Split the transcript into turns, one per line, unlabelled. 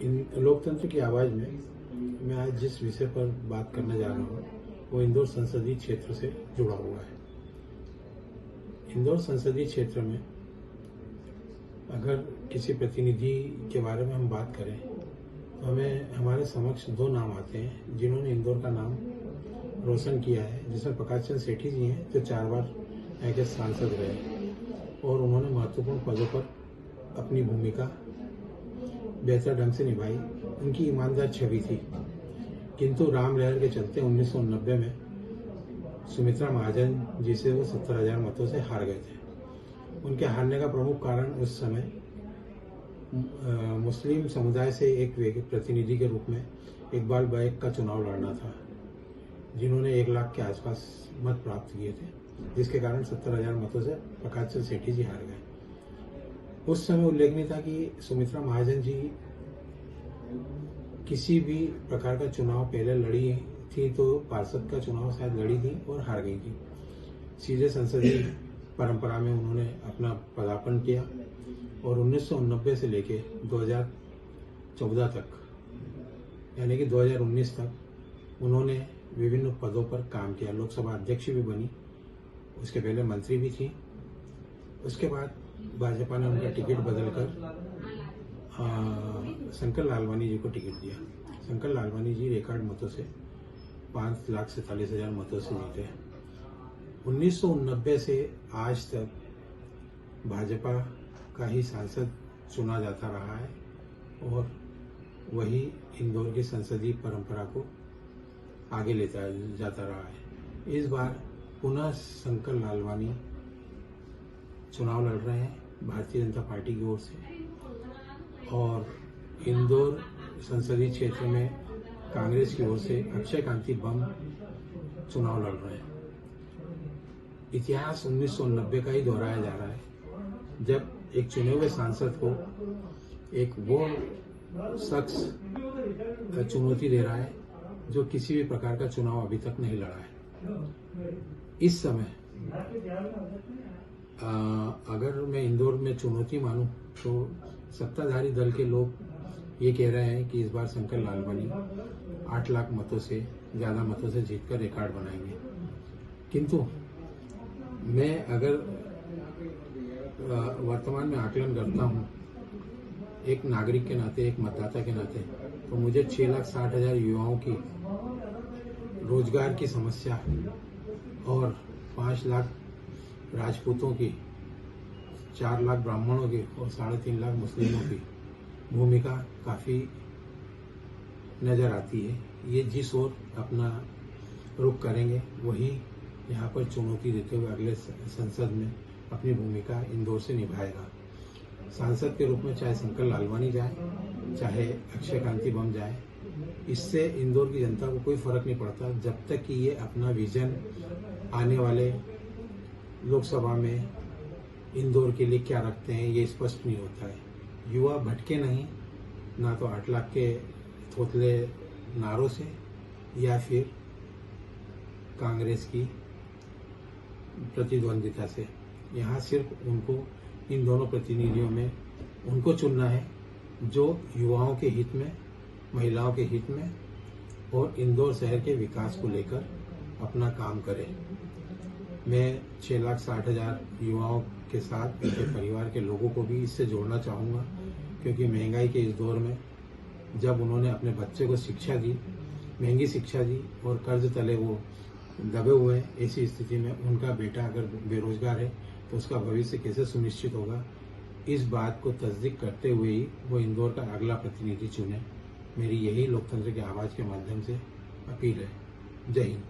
इन लोकतंत्र की आवाज़ में मैं आज जिस विषय पर बात करने जा रहा हूँ वो इंदौर संसदीय क्षेत्र से जुड़ा हुआ है। इंदौर संसदीय क्षेत्र में अगर किसी प्रतिनिधि के बारे में हम बात करें तो हमें हमारे समक्ष दो नाम आते हैं जिन्होंने इंदौर का नाम रोशन किया है, जिसमें प्रकाश चंद सेठी जी हैं जो 4 बार एज सांसद रहे और उन्होंने महत्वपूर्ण पदों पर अपनी भूमिका बेहतर ढंग से निभाई। उनकी ईमानदार छवि थी, किंतु राम लहर के चलते 1990 में सुमित्रा महाजन जी से वो 70,000 मतों से हार गए थे। उनके हारने का प्रमुख कारण उस समय मुस्लिम समुदाय से एक प्रतिनिधि के रूप में इकबाल बैग का चुनाव लड़ना था, जिन्होंने 1 लाख के आसपास मत प्राप्त किए थे, जिसके कारण 70,000 मतों से प्रकाश चंद सेठी जी हार गए। उस समय उल्लेखनीय था कि सुमित्रा महाजन जी किसी भी प्रकार का चुनाव पहले लड़ी थी तो पार्षद का चुनाव शायद लड़ी थी और हार गई थी। सीधे संसदीय परंपरा में उन्होंने अपना पदार्पण किया और 1990 से लेके 2014 तक यानी कि 2019 तक उन्होंने विभिन्न पदों पर काम किया। लोकसभा अध्यक्ष भी बनी, उसके पहले मंत्री भी थी। उसके बाद भाजपा ने उनका टिकट बदलकर शंकर लालवानी जी को टिकट दिया। शंकर लालवानी जी रिकॉर्ड मतों से 5,47,000 मतों से जीते। 1990 से आज तक भाजपा का ही सांसद चुना जाता रहा है और वही इंदौर की संसदीय परंपरा को आगे लेता जाता रहा है। इस बार पुनः शंकर लालवानी चुनाव लड़ रहे हैं भारतीय जनता पार्टी की ओर से और इंदौर संसदीय क्षेत्र में कांग्रेस की ओर से अक्षय कांति बम चुनाव लड़ रहे हैं। इतिहास 1990 का ही दोहराया जा रहा है, जब एक चुने हुए सांसद को एक वो शख्स चुनौती दे रहा है जो किसी भी प्रकार का चुनाव अभी तक नहीं लड़ा है। इस समय अगर मैं इंदौर में चुनौती मानूं तो सत्ताधारी दल के लोग ये कह रहे हैं कि इस बार शंकर लालवानी 8 लाख मतों से ज़्यादा मतों से जीतकर रिकॉर्ड बनाएंगे। किंतु मैं अगर वर्तमान में आकलन करता हूँ एक नागरिक के नाते, एक मतदाता के नाते, तो मुझे 6,60,000 युवाओं की रोजगार की समस्या और 5 लाख राजपूतों की, 4 लाख ब्राह्मणों की और 3.5 लाख मुस्लिमों की भूमिका काफ़ी नज़र आती है। ये जिस ओर अपना रुख करेंगे वही यहाँ पर चुनौती देते हुए अगले संसद में अपनी भूमिका इंदौर से निभाएगा। सांसद के रूप में चाहे शंकर लालवानी जाए, चाहे अक्षय कांति बम जाए, इससे इंदौर की जनता को कोई फर्क नहीं पड़ता जब तक कि ये अपना विजन आने वाले लोकसभा में इंदौर के लिए क्या रखते हैं ये स्पष्ट नहीं होता है। युवा भटके नहीं, ना तो 8 लाख के थोथले नारों से या फिर कांग्रेस की प्रतिद्वंदिता से। यहाँ सिर्फ उनको इन दोनों प्रतिनिधियों में उनको चुनना है जो युवाओं के हित में, महिलाओं के हित में और इंदौर शहर के विकास को लेकर अपना काम करे। मैं 6,60,000 युवाओं के साथ उनके परिवार के लोगों को भी इससे जोड़ना चाहूँगा, क्योंकि महंगाई के इस दौर में जब उन्होंने अपने बच्चे को शिक्षा दी, महंगी शिक्षा दी और कर्ज तले वो दबे हुए हैं, ऐसी स्थिति में उनका बेटा अगर बेरोजगार है तो उसका भविष्य कैसे सुनिश्चित होगा, इस बात को तस्दीक करते हुए ही वो इंदौर का अगला प्रतिनिधि चुने। मेरी यही लोकतंत्र की आवाज़ के माध्यम से अपील है। जय हिंद।